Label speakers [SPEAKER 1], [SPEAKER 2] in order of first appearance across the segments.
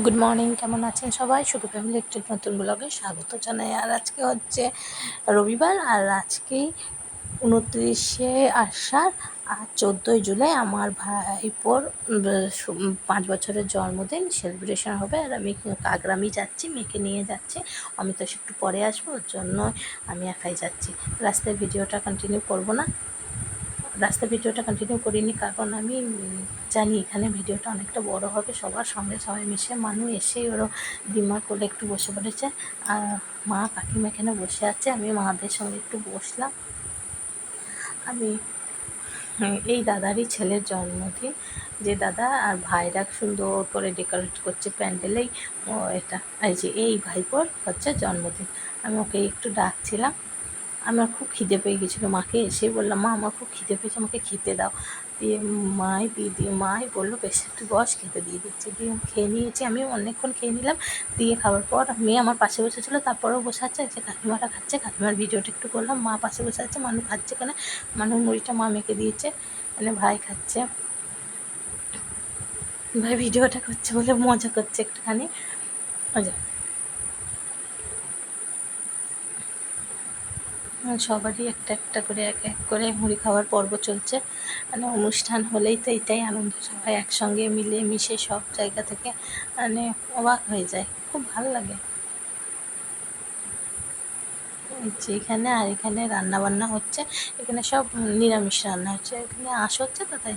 [SPEAKER 1] Good morning, কেমন আছেন সবাই? সুখী ফ্যামিলি একটি নতুন ব্লগে স্বাগত জানাই। আর আজকে হচ্ছে রবিবার, আর আজকেই 29শে আষাঢ় আর 14ই জুলাই আমার ভাইপোর 5 বছরের জন্মদিন সেলিব্রেশন হবে। আর আমি কাকরামি যাচ্ছি, মেয়েকে নিয়ে যাচ্ছি। আমি তো একটু পরে আসবো, ওর জন্য আমি একাই যাচ্ছি। রাস্তায় ভিডিওটা কন্টিনিউ করব না, ভিডিওটা কন্টিনিউ করিনি, কারণ আমি জানি এখানে ভিডিওটা অনেকটা বড় হবে। সবার সঙ্গে সবাই মিশে মানুষ এসেই ওরা ডিমার করে একটু বসে পড়েছে, আর মা কাকিমা এখানে বসে আছে। আমি মাদের সঙ্গে একটু বসলাম। আমি এই দাদারই ছেলের জন্মদিন, যে দাদা আর ভাইরা সুন্দর করে ডেকোরেট করছে প্যান্ডেলেই। এটা এই ভাইপোর হচ্ছে জন্মদিন। আমি ওকে একটু ডাকছিলাম। আমার খুব খিদে পেয়ে গেছিলো, মাকে এসেই বললাম, মা আমার খুব খিদে পেয়েছে, আমাকে খেতে দাও। দিয়ে মাই বললো বেশ একটু বস, খেতে দিয়ে দিচ্ছি। দিয়ে খেয়ে নিয়েছি, আমি অনেকক্ষণ খেয়ে নিলাম। দিয়ে খাওয়ার পর মেয়ে আমার পাশে বসেছিলো, তারপরেও বসে আছে, যে কাকিমারা খাচ্ছে, কাকিমার ভিডিওটা একটু করলাম। মা পাশে বসে আছে, মানু খাচ্ছে, কেন মানুর মুড়িটা মা মেখে দিয়েছে, মানে ভাই খাচ্ছে। ভাই ভিডিওটা করছে বলে মজা করছে একটুখানি। মজা সবারই একটা একটা করে এক এক করে মুড়ি খাওয়ার পর্ব চলছে। মানে অনুষ্ঠান হলেই তো এটাই আনন্দ, সবাই একসঙ্গে মিলে মিশে সব জায়গা থেকে মানে অবাক হয়ে যায়, খুব ভালো লাগে। এখানে আর এখানে রান্না বান্না হচ্ছে, এখানে সব নিরামিষ রান্না হচ্ছে। এখানে আঁশ হচ্ছে তো, তাই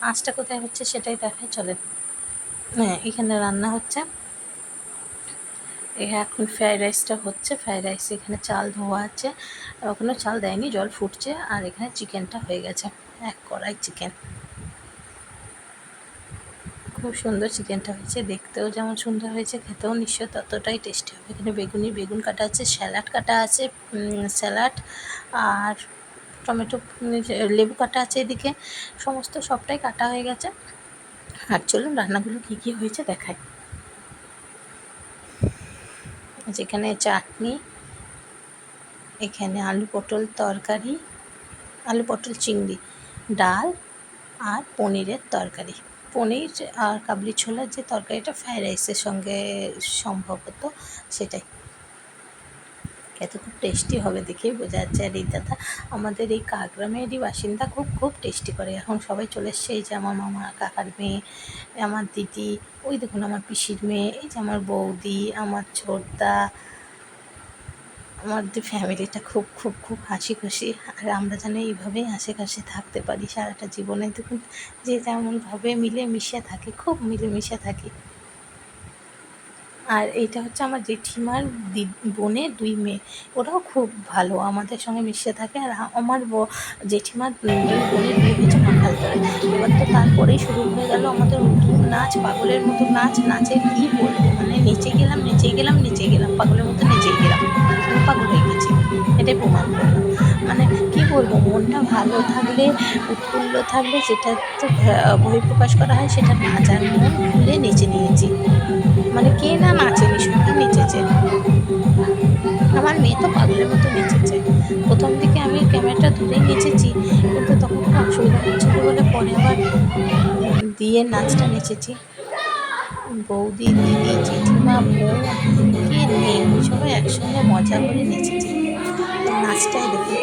[SPEAKER 1] আঁশটা কোথায় হচ্ছে সেটাই দেখায়, চলে। হ্যাঁ, এখানে রান্না হচ্ছে। এখন ফ্রাইড রাইসটা হচ্ছে। ফ্রাইড রাইস এখানে চাল ধোয়া আছে, ওখানে চাল দেয়নি, জল ফুটছে। আর এখানে চিকেনটা হয়ে গেছে, এক কড়াই চিকেন। খুব সুন্দর চিকেনটা হয়েছে, দেখতেও যেমন সুন্দর হয়েছে, খেতেও নিশ্চয় ততটাই টেস্টি হবে। এখানে বেগুন কাটা আছে, স্যালাড কাটা আছে, স্যালাড আর টমেটো, লেবু কাটা আছে এদিকে, সমস্ত সবটাই কাটা হয়ে গেছে। আর চলুন রান্নাগুলো কী কী হয়েছে দেখাই। যেখানে চাটনি, এখানে আলু পটল তরকারি, আলু পটল চিংড়ি, ডাল আর পনিরের তরকারি। পনির আর কাবলি ছোলার যে তরকারিটা ফ্রাইড রাইসের সঙ্গে সম্ভবত, সেটাই খেতে খুব টেস্টি হবে, দেখেই বোঝা যাচ্ছে। আর এই দাদা আমাদের এই কাকগ্রামেরই বাসিন্দা, খুব খুব টেস্টি করে। এখন সবাই চলে এসছে, এই যে আমার মামা, কাকার মেয়ে, আমার দিদি, ওই দেখুন আমার পিসির মেয়ে, এই যে আমার বৌদি, আমার ছোটদা, আমাদের ফ্যামিলিটা খুব খুব খুব হাসি খুশি। আর আমরা যেন এইভাবেই হাসি থাকতে পারি সারাটা জীবনে। দেখুন যে যেমনভাবে মিলেমিশে থাকে, খুব মিলেমিশে থাকি। আর এইটা হচ্ছে আমার জেঠিমার বোনের 2 মেয়ে, ওরাও খুব ভালো, আমাদের সঙ্গে মিশে থাকে। আর আমার জেঠিমার 2 বোনের বিয়ে হয়েছে মাখালতলায়। এবার তো তারপরেই শুরু হয়ে গেল আমাদের নতুন নাচ, পাগলের মতো নাচ। নাচে কী বলবো, মানে নেচে গেলাম, পাগলের মতো নেচেই গেলাম, আমি পাগল হয়ে গেছি, এটাই প্রমাণ করলাম। মানে কী বলবো, মনটা ভালো থাকলে, উৎফুল্ল থাকলে, যেটাতে বহিঃপ্রকাশ করা হয় সেটা নাচ। আর মন খুলে নেচে নিয়েছি, মানে কে না নাচেনি, সবাই নেচেছে। আমার মেয়ে তো পাগলের মতো নেচেছে। প্রথম দিকে আমি ক্যামেরাটা ধরেই নেচেছি, কিন্তু তখন খুব অসুবিধা হচ্ছিল বলে পরে আবার দিয়ে নাচটা নেচেছি। বৌদি, দিদি, জেঠিমা, বোন, কে নেই, সবাই একসঙ্গে মজা করে নেচেছি। নাচটাই দেখুন।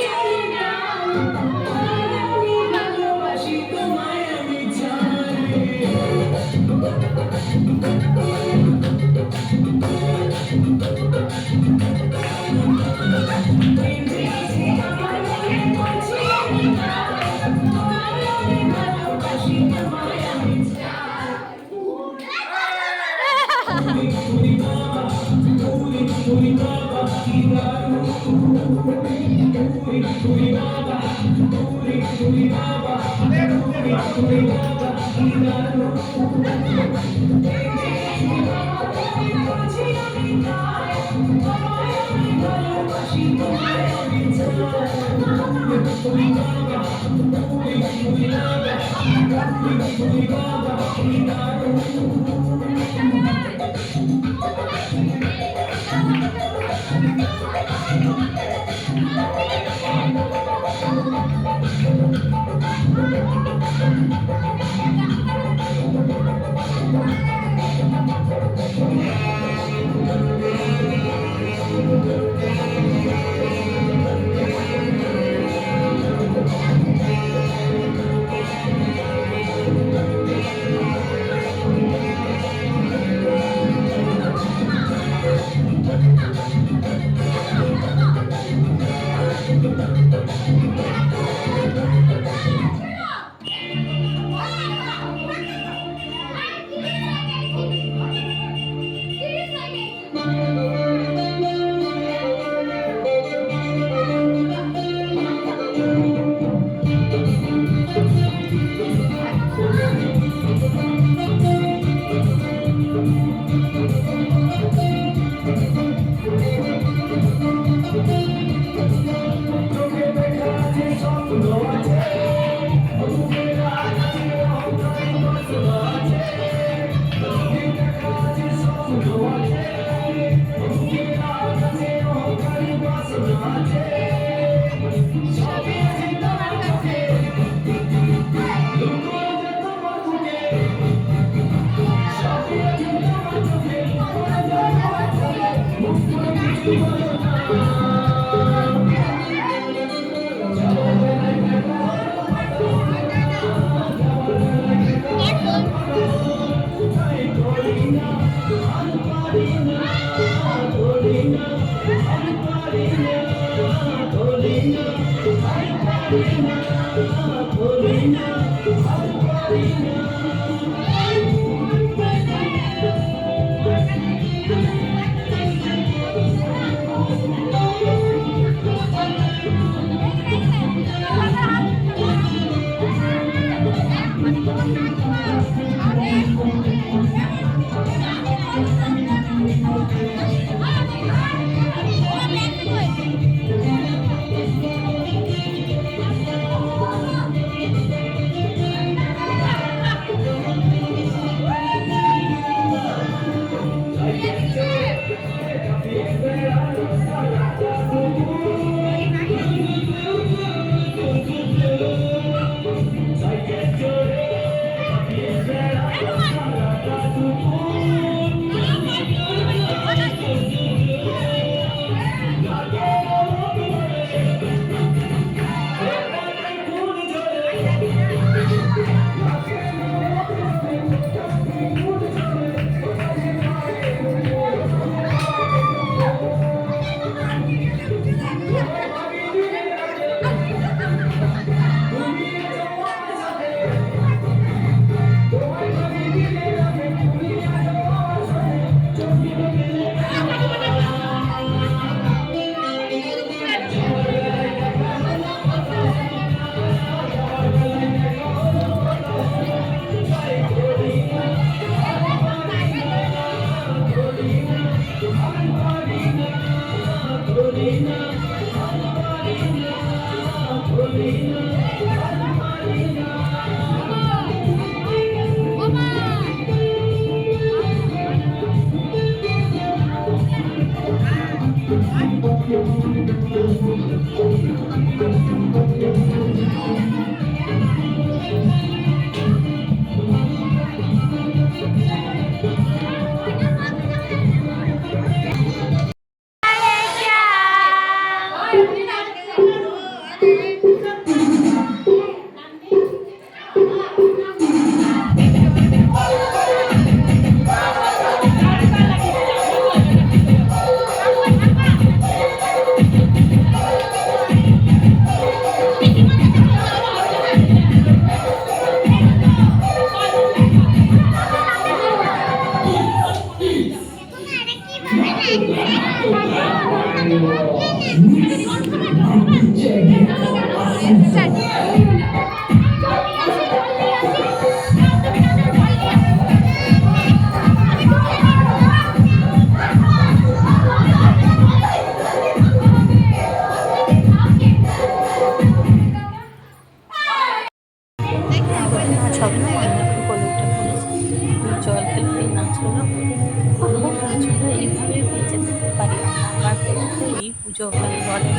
[SPEAKER 1] পুজো হয় বলে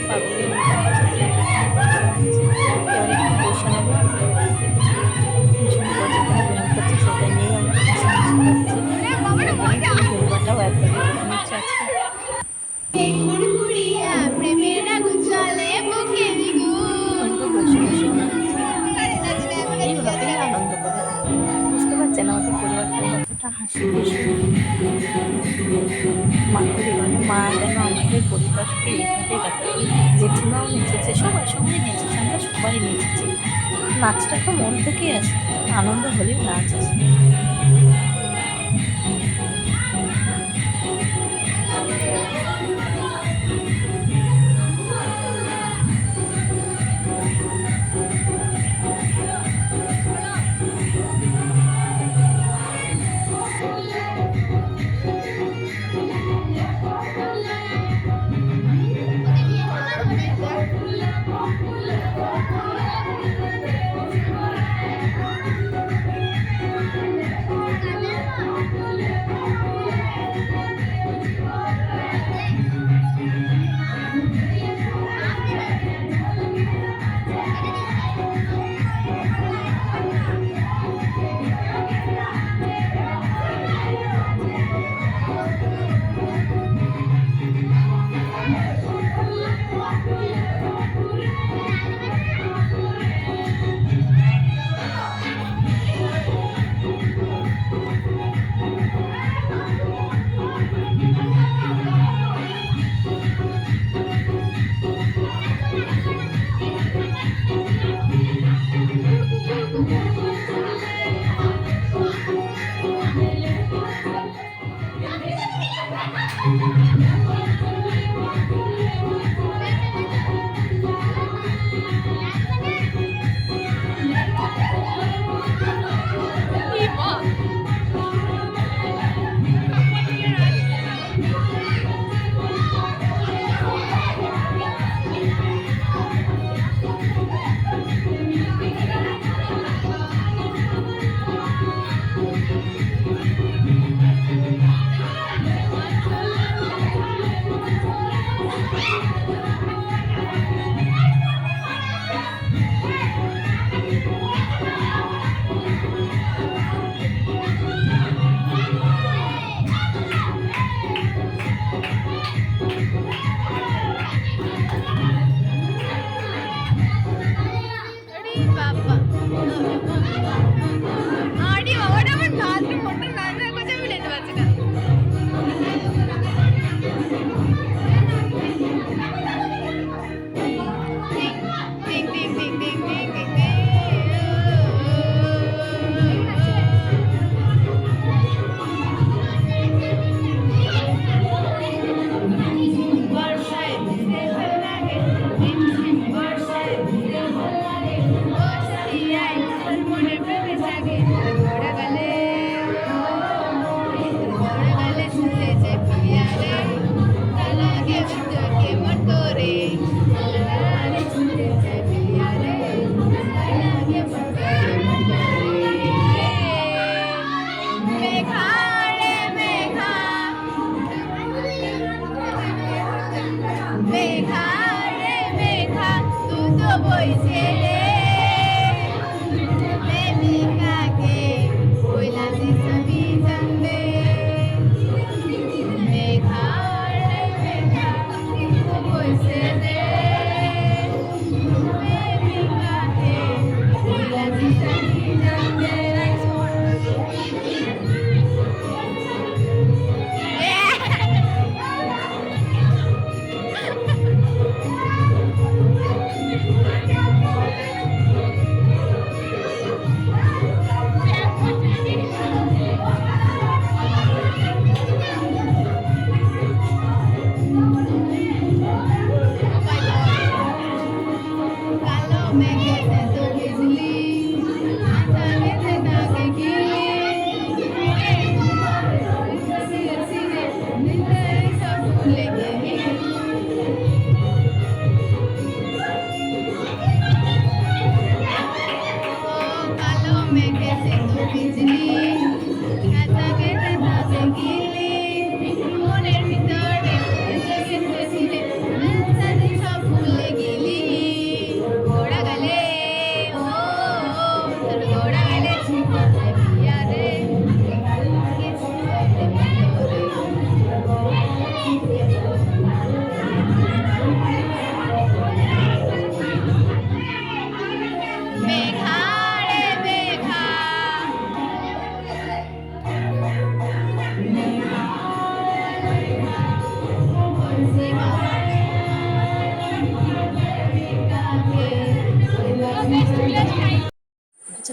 [SPEAKER 1] পাগলের এবার একটু বসে নেবো ভীষণ ব্যায়াম করছে সেটা নিয়েই আমরা ঘুরবাটাও একবারে করে নিচ্ছে আজকে এইভাবেই আনন্দ করে বুঝতে পারছেন আমাদের পরিবারটা কতটা হাসি খুশি মা যেন আমাদের পরিবারকে এইভাবেই রাখে জেঠিমাও নেচেছে সবাই সবাই নেচেছে আমরা সবাই নেচেছি নাচটা তো মন থেকেই আসে আনন্দ হলেই নাচ আসে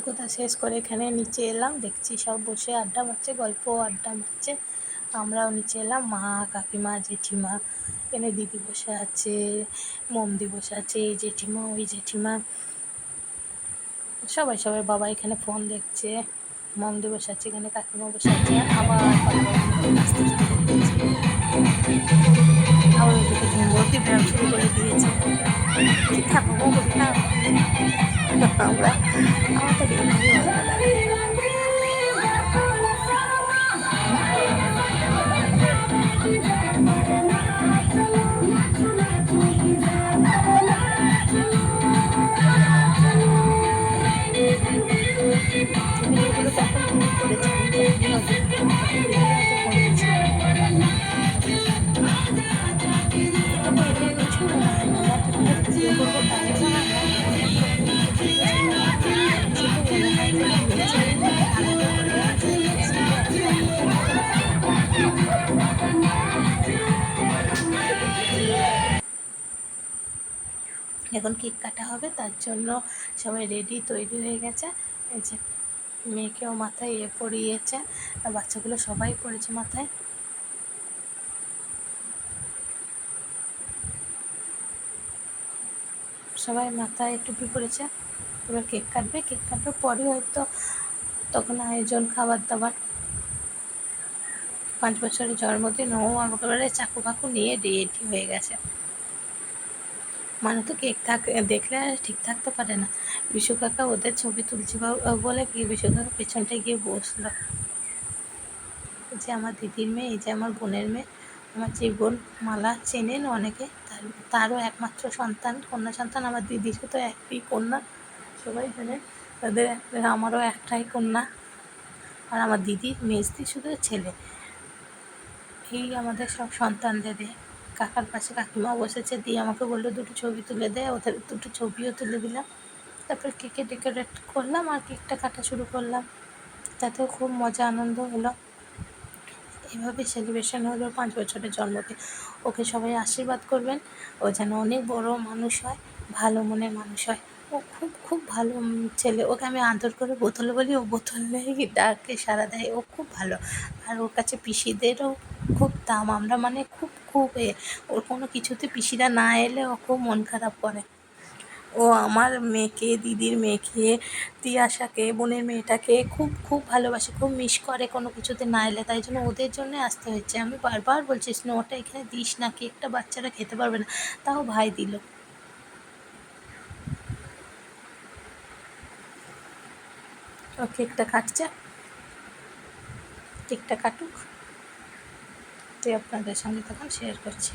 [SPEAKER 1] কথা শেষ করে এখানে নিচে এলাম, দেখছি সব বসে আড্ডা মারছে, গল্প আড্ডা মারছে। আমরাও নিচে এলাম, মা কাকিমা জেঠিমা, এখানে দিদি বসে আছে, মমদি বসে আছে, এই জেঠিমা ওই জেঠিমা, সবাই সবাই বাবা এখানে ফোন দেখছে, মমদি বসে আছে এখানে, কাকিমা বসে আছে, আবার আবার ওদিকে ঝুমবর্তি ব্যায়াম শুরু করে দিয়েছে। থাকো আমরা আমার তো দেখে খুবই ভালো লাগে। এখন কেক কাটা হবে, তার জন্য সবাই রেডি তৈরি হয়ে গেছে। এই যে মেয়েকেও মাথায় পরিয়েছে, আর বাচ্চাগুলো সবাই পড়েছে মাথায়। সবাই মাথায় টুপি পরেছে। এবার কেক কাটবে, কেক কাটার পরে হয়তো তখন আয়োজন খাবার দাবার। 5 বছরের জন্মদিন, ও একেবারে চাকু ফাকু নিয়ে রেডি হয়ে গেছে। মানে তো কেক দেখলে আর ঠিক থাকতে পারে না। বিশু কাকা ওদের ছবি তুলছি বলে কি বিশু কাকা পেছনটায় গিয়ে বসলো। যে আমার দিদির মেয়ে, এই যে আমার বোনের মেয়ে, আমার যে বোন মালা চেনেন অনেকে, তারও একমাত্র সন্তান, কন্যা সন্তান। আমার দিদিরও তো একটি কন্যা, সবাই জানে। আমারও একটাই কন্যা, আর আমার দিদির মেজদি শুধু ছেলে। এই আমাদের সব সন্তানদের কাকার পাশে কাকিমা বসেছে, দিয়ে আমাকে বললো দুটো ছবি তুলে দেয়, ওদের দুটো ছবিও তুলে দিলাম। তারপর কেকে ডেকোরেট করলাম আর কেকটা কাটা শুরু করলাম। তাতেও খুব মজা আনন্দ হলো। এভাবে সেলিব্রেশন হলো 5 বছরের জন্মদিন। ওকে সবাই আশীর্বাদ করবেন, ও যেন অনেক বড় মানুষ হয়, ভালো মনের মানুষ হয়। ও খুব খুব ভালো ছেলে। ওকে আমি আদর করে বোতলে বলি, ও বোতলেই ডাকে সাড়া দেয়। ও খুব ভালো। আর ওর কাছে পিসিদেরও খুব দাম। আমরা মানে খুব খুব ওর কোনো কিছুতে পিসিরা না এলে ও খুব মন খারাপ করে। ও আমার মেয়েকে, দিদির মেয়েকে, তিয়াশাকে, বোনের মেয়েটাকে খুব খুব ভালোবাসে, খুব মিস করে কোনো কিছুতে না এলে। তাই জন্য ওদের জন্যে আসতে হচ্ছে। আমি বারবার বলছি স্নোটা এখানে দিস না, কেকটা বাচ্চারা খেতে পারবে না, তাও ভাই দিল। ও কেকটা কাটছে, কেকটা কাটুক, তুই আপনাদের সঙ্গে তখন শেয়ার করছি।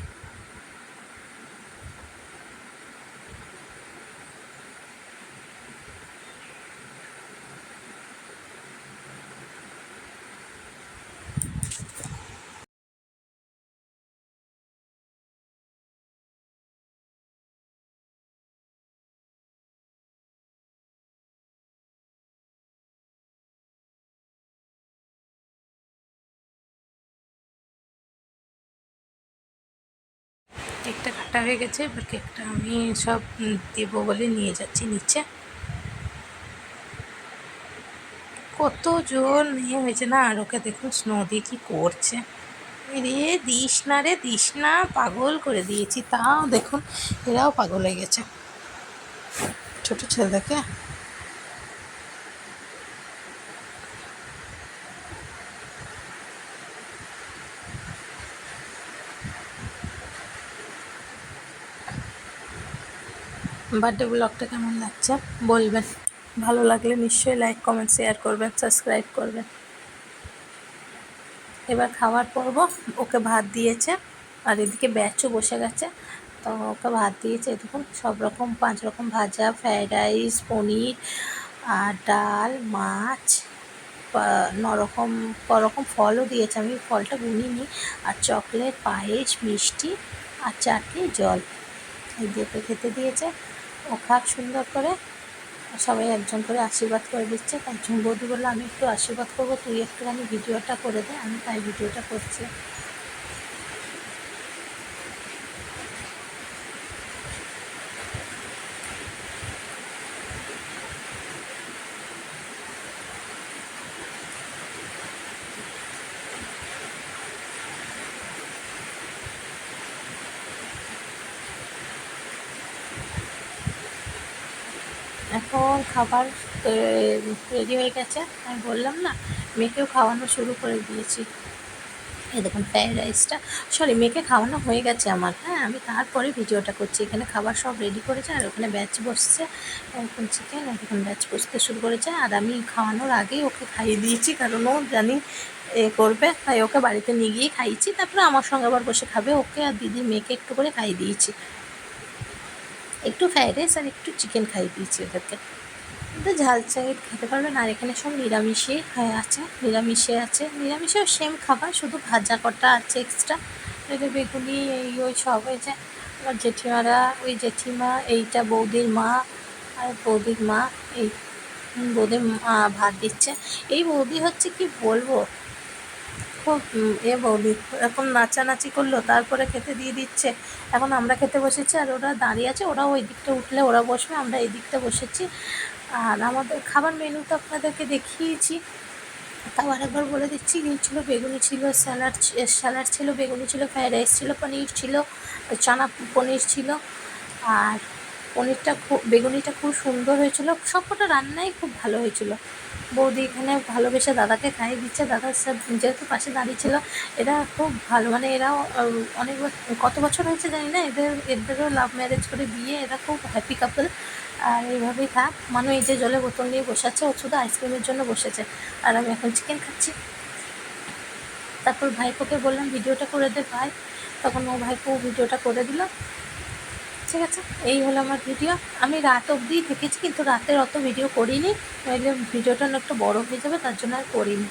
[SPEAKER 1] কেকটা কাটা হয়ে গেছে, এবার কেকটা আমি সব দেবো বলে নিয়ে যাচ্ছি নিচে। কতজন নিয়ে হয়েছে না, আর ওকে দেখুন স্নো দিয়ে কী করছে। রে দিস না রে, দিস না, পাগল করে দিয়েছি, তাও দেখুন এরাও পাগল হয়ে গেছে ছোটো ছেলেদেরকে। বার্থডে ব্লগটা কেমন লাগছে বলবেন। ভালো লাগলে নিশ্চয়ই লাইক কমেন্ট শেয়ার করবেন, সাবস্ক্রাইব করবেন। এবার খাওয়ার পর্ব। ওকে ভাত দিয়েছে, আর এদিকে ব্যাচও বসে গেছে। তো ওকে ভাত দিয়েছে, দেখুন সব রকম 5 রকম ভাজা, ফ্রায়েড রাইস, পনির, আর ডাল, মাছ, 9 রকম ফলও দিয়েছে, আমি ফলটা গুনিনি। আর চকলেট, পায়েস, মিষ্টি, আর চাটনি, জল, এই দিয়ে খেতে দিয়েছে। ও খাক সুন্দর করে। সবাই একজন করে আশীর্বাদ করে দিচ্ছে। তাই বৌদি বললো আমি একটু আশীর্বাদ করবো, তুই একটুখানি ভিডিওটা করে দে। আমি তাই ভিডিওটা করছি। এখন খাবার রেডি হয়ে গেছে। আমি বললাম না, মেয়েকেও খাওয়ানো শুরু করে দিয়েছি। এই দেখুন ফ্রায়েড রাইসটা, সরি মেয়েকে খাওয়ানো হয়ে গেছে আমার। হ্যাঁ, আমি তারপরে ভিডিওটা করছি। এখানে খাবার সব রেডি করেছে, আর ওখানে ব্যাচ বসছে। এখন চিকেন, এখন ব্যাচ বসতে শুরু করেছে। আর আমি খাওয়ানোর আগেই ওকে খাইয়ে দিয়েছি, কারণ ও জানি করবে, তাই ওকে বাড়িতে নিয়ে গিয়ে খাইয়েছি। তারপরে আমার সঙ্গে আবার বসে খাবে। ওকে আর দিদির মেয়েকে একটু করে খাইয়ে দিয়েছি, একটু ফ্রায়েড রাইস আর একটু চিকেন খাইয়ে দিয়েছি ওদেরকে। ওদের ঝাল চাই খেতে পারবেন। আর এখানে সব নিরামিষে আছে, নিরামিষেও সেম খাবার, শুধু ভাজা কটা আছে এক্সট্রা। এদের বেগুনি এই ওই সব হয়েছে। আমার জেঠিমারা, ওই জেঠিমা, এইটা বৌদির মা, আর বৌদির মা, এই বৌদির মা ভাত দিচ্ছে। এই বৌদি হচ্ছে কি বলবো, খুব বৌদি এখন নাচানাচি করলো, তারপরে খেতে দিয়ে দিচ্ছে। এখন আমরা খেতে বসেছি, আর ওরা দাঁড়িয়ে আছে। ওরা ওই দিকটা উঠলে ওরা বসবে, আমরা এই দিকটা বসেছি। আর আমাদের খাবার মেনু তো আপনাদেরকে দেখিয়েছি, তাও আরেকবার বলে দিচ্ছি। কী ছিল, বেগুনি ছিল, স্যালাড ছিল, বেগুনি ছিল, ফ্রায়েড রাইস ছিল, পনির ছিল, চানা পনির ছিল, আর পনিরটা বেগুনিটা খুব সুন্দর হয়েছিল, সবকটা রান্নাই খুব ভালো হয়েছিল। বৌদি এখানে ভালোবেসে দাদাকে খাইয়ে দিচ্ছে, দাদার সাথে যেহেতু পাশে দাঁড়িয়ে ছিল। এরা খুব ভালো, মানে এরাও অনেক কত বছর হয়েছে জানি না, এদেরও লাভ ম্যারেজ করে বিয়ে, এরা খুব হ্যাপি কাপল। আর এইভাবেই থাক। মানু এই যে জলে বোতল নিয়ে বসে আছে, ও শুধু আইসক্রিমের জন্য বসেছে, আর আমি এখন চিকেন খাচ্ছি। তারপর ভাইপোকে বললাম ভিডিওটা করে দে ভাই, তখন ও ভাইপো ভিডিওটা করে দিল। ঠিক আছে, এই হলো আমার ভিডিও। আমি রাত অবধি থেকেছি, কিন্তু রাতের অত ভিডিও করিনি, নইলে ভিডিওটা না একটু বড় হয়ে যাবে, তার জন্য আর করিনি।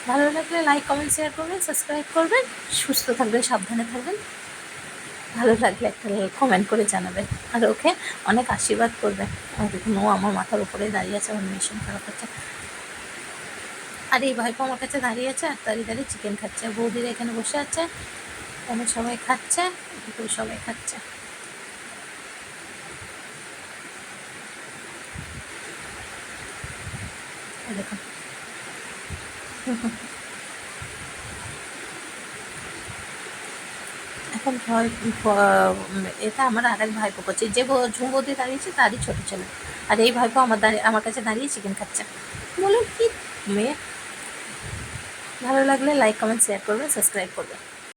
[SPEAKER 1] ভালো লাগলে লাইক কমেন্ট শেয়ার করবেন, সাবস্ক্রাইব করবেন। সুস্থ থাকবেন, সাবধানে থাকবেন। ভালো লাগলে একটা কমেন্ট করে জানাবেন, আর ওকে অনেক আশীর্বাদ করবেন। আর দেখুন, ও আমার মাথার উপরে দাঁড়িয়ে আছে, আমার ভীষণ খারাপ হচ্ছে। আর এই ভাইপো আমার কাছে দাঁড়িয়ে আছে আর দাঁড়িয়ে দাঁড়িয়ে চিকেন খাচ্ছে। বৌদিরা এখানে বসে আছে, এখানে সবাই খাচ্ছে, সবাই খাচ্ছে। দেখুন, এখন এটা আমার আরেক ভাইপো করছে, যে ঝুমবৌদি দাঁড়িয়েছে তারই ছোট ছেলে। আর এই ভাইপো আমার কাছে দাঁড়িয়ে চিকেন খাচ্ছে। বলুন কি মেয়ে। ভালো লাগলে লাইক কমেন্ট শেয়ার করবে, সাবস্ক্রাইব করবে।